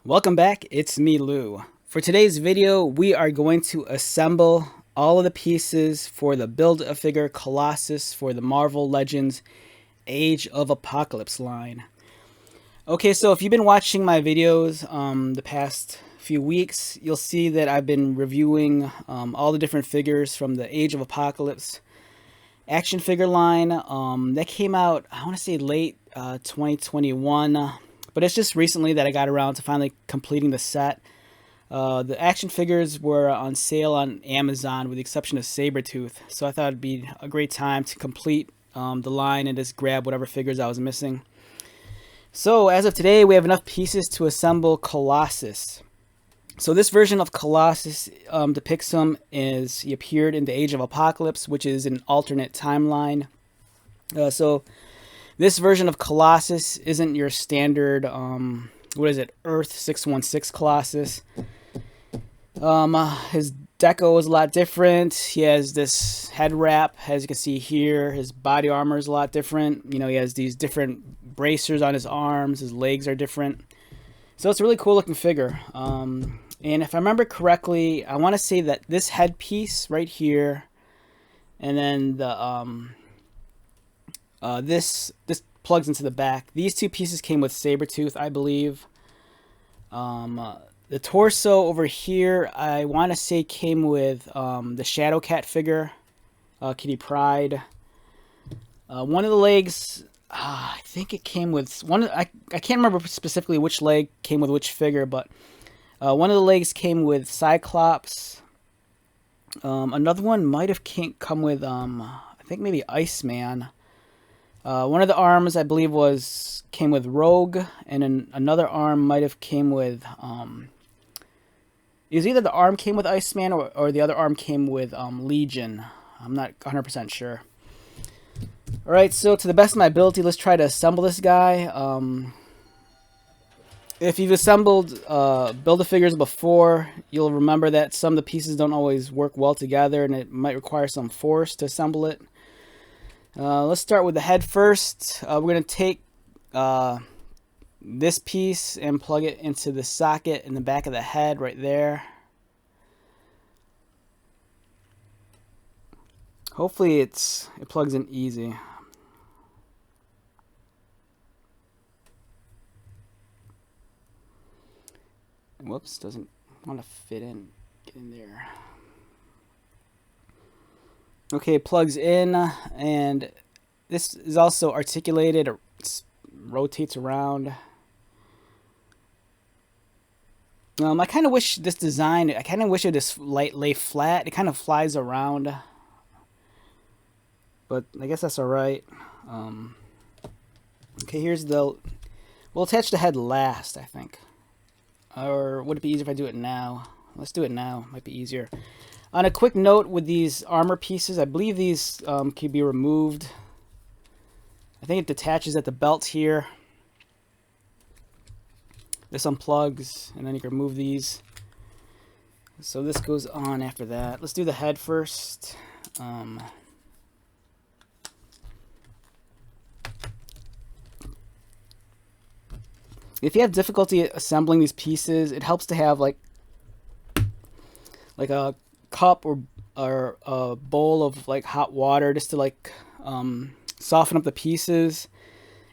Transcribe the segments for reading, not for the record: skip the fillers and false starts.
Welcome back, it's me Lou. For today's video, we are going to assemble all of the pieces for the Build-A-Figure Colossus for the Marvel Legends Age of Apocalypse line. Okay, so if you've been watching my videos the past few weeks, you'll see that I've been reviewing all the different figures from the Age of Apocalypse action figure line. That came out, I want to say late 2021. But it's just recently that I got around to finally completing the set. The action figures were on sale on Amazon with the exception of Sabretooth. So I thought it'd be a great time to complete the line and just grab whatever figures I was missing. So as of today, we have enough pieces to assemble Colossus. So this version of Colossus depicts him as he appeared in the Age of Apocalypse, which is an alternate timeline. This version of Colossus isn't your standard, Earth 616 Colossus. His deco is a lot different. He has this head wrap, as you can see here. His body armor is a lot different. You know, he has these different bracers on his arms. His legs are different. So it's a really cool looking figure. And if I remember correctly, I want to say that this headpiece right here, and then the this plugs into the back. These two pieces came with Sabretooth, I believe. The torso over here, I want to say came with the Shadow Cat figure, Kitty Pryde. One of the legs, I think it came with one. I can't remember specifically which leg came with which figure, but one of the legs came with Cyclops. Another one might have come with I think maybe Iceman. One of the arms, I believe, came with Rogue, and another arm might have came with. It was either the arm came with Iceman or the other arm came with Legion. I'm not 100% sure. All right, so to the best of my ability, let's try to assemble this guy. If you've assembled Build-A-Figures before, you'll remember that some of the pieces don't always work well together, and it might require some force to assemble it. Let's start with the head first. We're going to take this piece and plug it into the socket in the back of the head right there. Hopefully it plugs in easy. Whoops, doesn't want to fit in. Get in there. Okay, it plugs in, and this is also articulated. It rotates around. I kind of wish this design, I kind of wish it just lay flat. It kind of flies around, but I guess that's all right. Okay, we'll attach the head last, I think. Or would it be easier if I do it now? Let's do it now, might be easier. On a quick note with these armor pieces, I believe these can be removed. I think it detaches at the belt here. This unplugs, and then you can remove these. So this goes on after that. Let's do the head first. If you have difficulty assembling these pieces, it helps to have like a cup or a bowl of like hot water just to like soften up the pieces.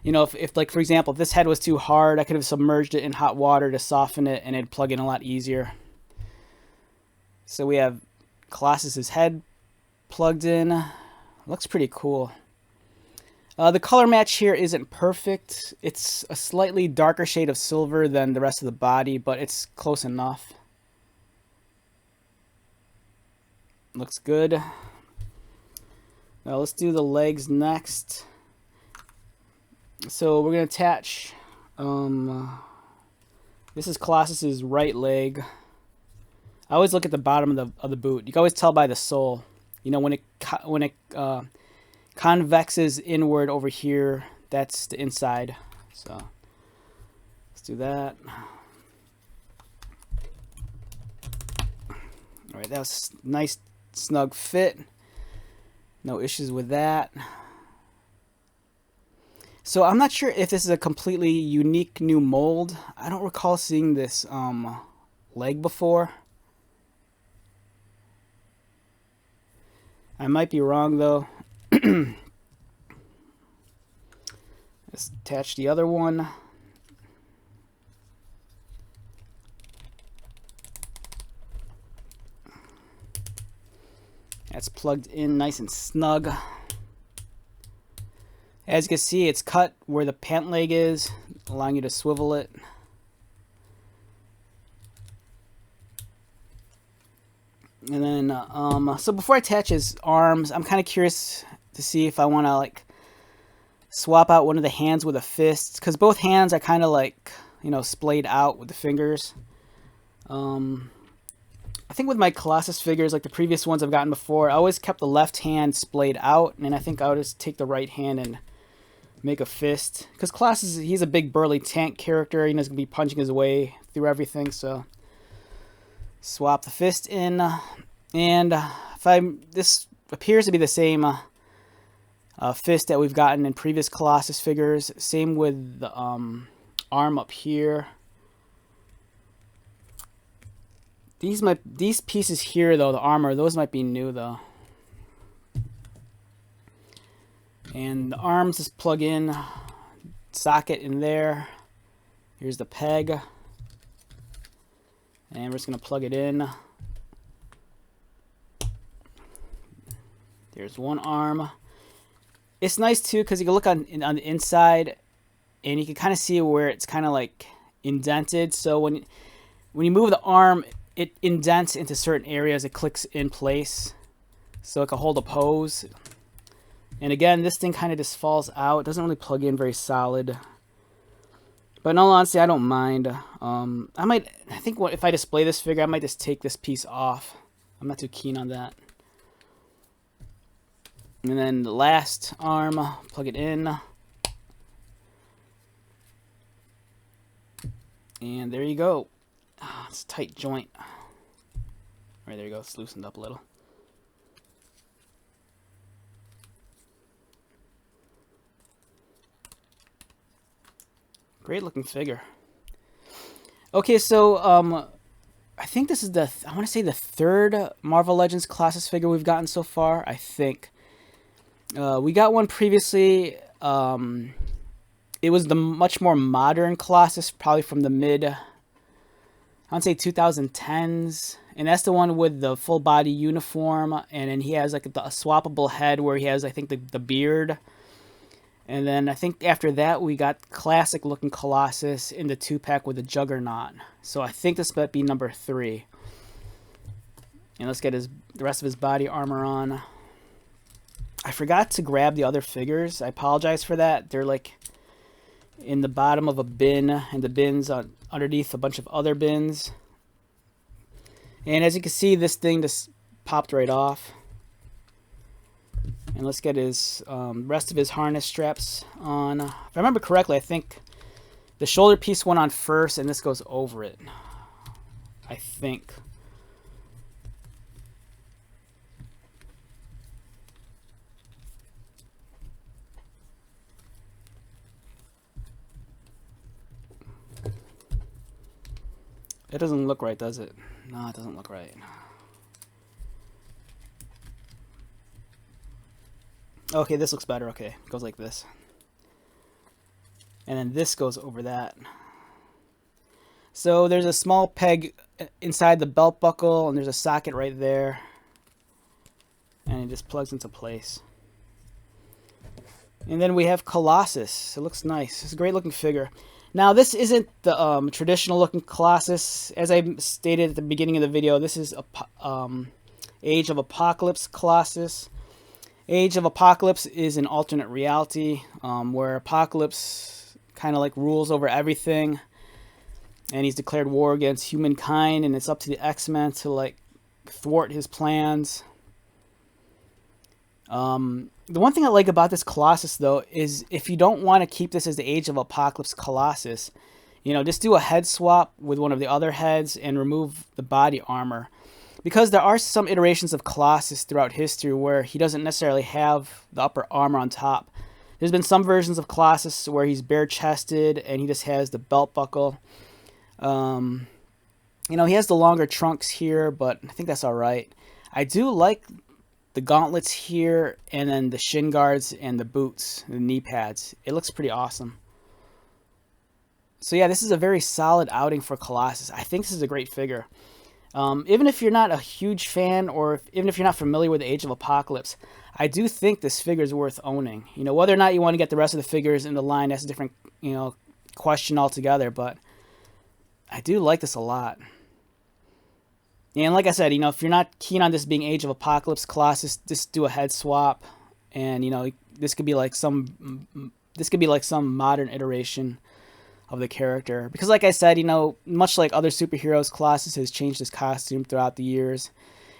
You know, if like, for example, if this head was too hard, I could have submerged it in hot water to soften it, and it'd plug in a lot easier. So we have Colossus's head plugged in. Looks pretty cool. The color match here isn't perfect. It's a slightly darker shade of silver than the rest of the body, but it's close enough. Looks good. Now let's do the legs next. So we're going to attach, this is Colossus's right leg. I always look at the bottom of the boot. You can always tell by the sole. You know, when it convexes inward over here, that's the inside. So let's do that. All right, that was nice, snug fit. No issues with that. So I'm not sure if this is a completely unique new mold. I don't recall seeing this leg before. I might be wrong though. Let's attach the other one. That's plugged in nice and snug. As you can see, it's cut where the pant leg is, allowing you to swivel it. And then, so before I attach his arms, I'm kind of curious to see if I want to like swap out one of the hands with a fist, because both hands are kind of like, you know, splayed out with the fingers. I think with my Colossus figures, like the previous ones I've gotten before, I always kept the left hand splayed out, and I think I would just take the right hand and make a fist. Because Colossus, he's a big burly tank character, you know, he's going to be punching his way through everything, so swap the fist in. And this appears to be the same fist that we've gotten in previous Colossus figures. Same with the arm up here. These pieces here though, the armor, those might be new though. And the arms just plug in, socket in there. Here's the peg. And we're just gonna plug it in. There's one arm. It's nice too because you can look on the inside and you can kind of see where it's kind of like indented. So when you move the arm, it indents into certain areas. It clicks in place so it can hold a pose. And again, this thing kind of just falls out. It doesn't really plug in very solid. But in all honesty, I don't mind. I think if I display this figure, I might just take this piece off. I'm not too keen on that. And then the last arm, plug it in. And there you go. It's a tight joint. All right, there you go. It's loosened up a little. Great looking figure. Okay, so I think this is I want to say the third Marvel Legends Colossus figure we've gotten so far. I think we got one previously. It was the much more modern Colossus, probably from the I would say 2010s, and that's the one with the full body uniform, and then he has like a swappable head where he has, I think, the beard. And then I think after that we got classic looking Colossus in the 2-pack with the Juggernaut. So I think this might be number 3. And let's get the rest of his body armor on. I forgot to grab the other figures. I apologize for that. They're like in the bottom of a bin, and the bin's underneath a bunch of other bins. And as you can see, this thing just popped right off. And let's get his rest of his harness straps on. If I remember correctly, I think the shoulder piece went on first, and this goes over it. I think. It doesn't look right, does it? No, it doesn't look right. Okay, this looks better. Okay, it goes like this. And then this goes over that. So there's a small peg inside the belt buckle, and there's a socket right there. And it just plugs into place. And then we have Colossus. It looks nice. It's a great looking figure. Now, this isn't the traditional looking Colossus. As I stated at the beginning of the video, this is Age of Apocalypse Colossus. Age of Apocalypse is an alternate reality where Apocalypse kind of like rules over everything, and he's declared war against humankind, and it's up to the X-Men to like thwart his plans. The one thing I like about this Colossus though is if you don't want to keep this as the Age of Apocalypse Colossus, you know, just do a head swap with one of the other heads and remove the body armor. Because there are some iterations of Colossus throughout history where he doesn't necessarily have the upper armor on top. There's been some versions of Colossus where he's bare-chested and he just has the belt buckle. You know, he has the longer trunks here, but I think that's all right. I do like the gauntlets here, and then the shin guards and the boots, the knee pads. It looks pretty awesome. So yeah, this is a very solid outing for Colossus. I think this is a great figure. Even if you're not a huge fan, or even if you're not familiar with the Age of Apocalypse, I do think this figure is worth owning. You know, whether or not you want to get the rest of the figures in the line, that's a different, you know, question altogether, but I do like this a lot. And like I said, you know, if you're not keen on this being Age of Apocalypse Colossus, just do a head swap, and you know, this could be like some modern iteration of the character. Because like I said, you know, much like other superheroes, Colossus has changed his costume throughout the years.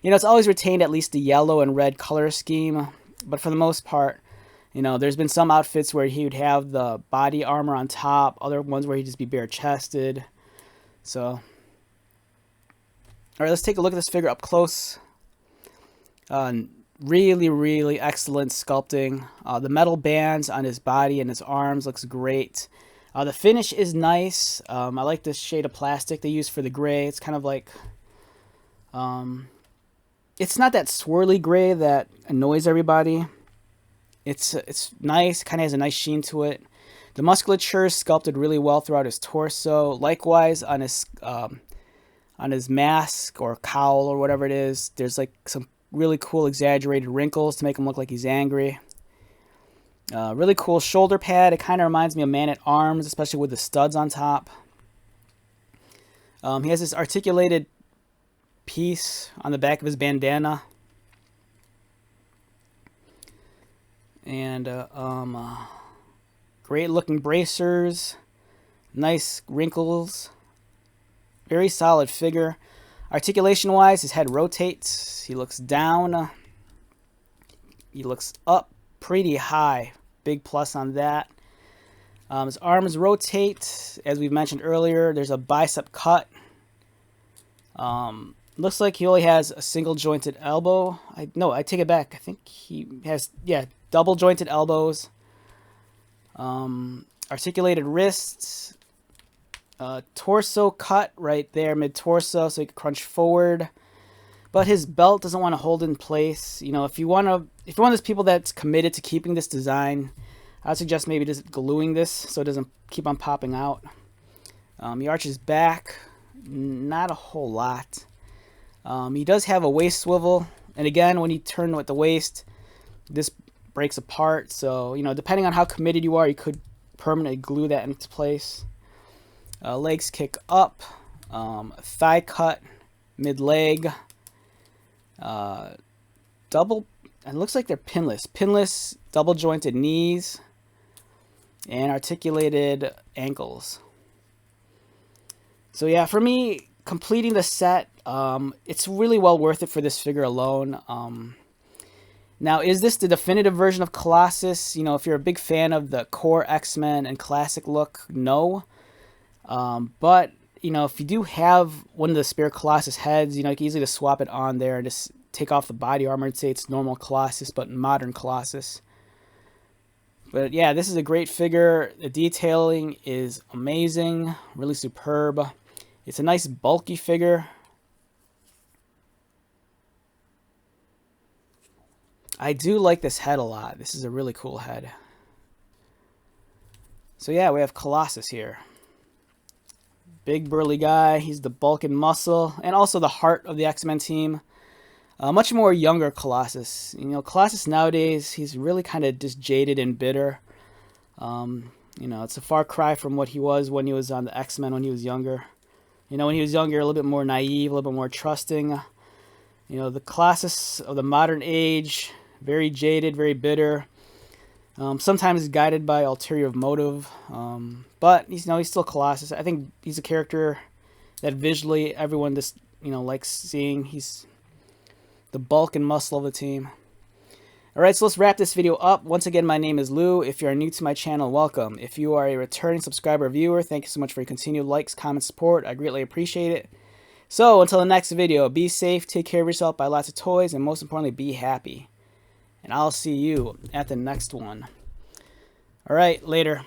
You know, it's always retained at least the yellow and red color scheme, but for the most part, you know, there's been some outfits where he would have the body armor on top, other ones where he'd just be bare-chested. So all right, let's take a look at this figure up close. Really, really excellent sculpting. The metal bands on his body and his arms looks great. The finish is nice. I like this shade of plastic they use for the gray. It's kind of like, it's not that swirly gray that annoys everybody. It's nice. Kind of has a nice sheen to it. The musculature is sculpted really well throughout his torso. Likewise on his mask or cowl or whatever it is, there's like some really cool exaggerated wrinkles to make him look like he's angry. Really cool shoulder pad. It kind of reminds me of Man-at-Arms, especially with the studs on top. He has this articulated piece on the back of his bandana. And great looking bracers. Nice wrinkles. Very solid figure. Articulation wise, his head rotates. He looks down. He looks up pretty high. Big plus on that. His arms rotate. As we've mentioned earlier, there's a bicep cut. Looks like he only has a single jointed elbow. No, I take it back. I think he has, yeah, double jointed elbows. Articulated wrists. Torso cut right there, mid-torso, so he can crunch forward. But his belt doesn't want to hold in place. You know, if you're one of those people that's committed to keeping this design, I'd suggest maybe just gluing this so it doesn't keep on popping out. He arches back, not a whole lot. He does have a waist swivel, and again, when you turn with the waist, this breaks apart. So, you know, depending on how committed you are, you could permanently glue that into place. Legs kick up, thigh cut, mid leg, double, and it looks like they're pinless, double jointed knees, and articulated ankles. So yeah, for me, completing the set, it's really well worth it for this figure alone. Now, is this the definitive version of Colossus? You know, if you're a big fan of the core X-Men and classic look, no. But, you know, if you do have one of the spare Colossus heads, you know, you can easily just swap it on there and just take off the body armor and say it's normal Colossus, but modern Colossus. But yeah, this is a great figure. The detailing is amazing, really superb. It's a nice bulky figure. I do like this head a lot. This is a really cool head. So yeah, we have Colossus here. Big burly guy. He's the bulk and muscle, and also the heart of the X-Men team. Much more younger Colossus. You know, Colossus nowadays, he's really kind of just jaded and bitter. You know, it's a far cry from what he was when he was on the X-Men when he was younger. You know, when he was younger, a little bit more naive, a little bit more trusting. You know, the Colossus of the modern age, very jaded, very bitter. Sometimes guided by ulterior motive, but he's still Colossus. I think he's a character that visually everyone just likes seeing. He's the bulk and muscle of the team. All right, so let's wrap this video up. Once again, my name is Lou. If you are new to my channel, welcome. If you are a returning subscriber or viewer, thank you so much for your continued likes, comments, support. I greatly appreciate it. So until the next video, be safe, take care of yourself, buy lots of toys, and most importantly, be happy. And I'll see you at the next one. All right, later.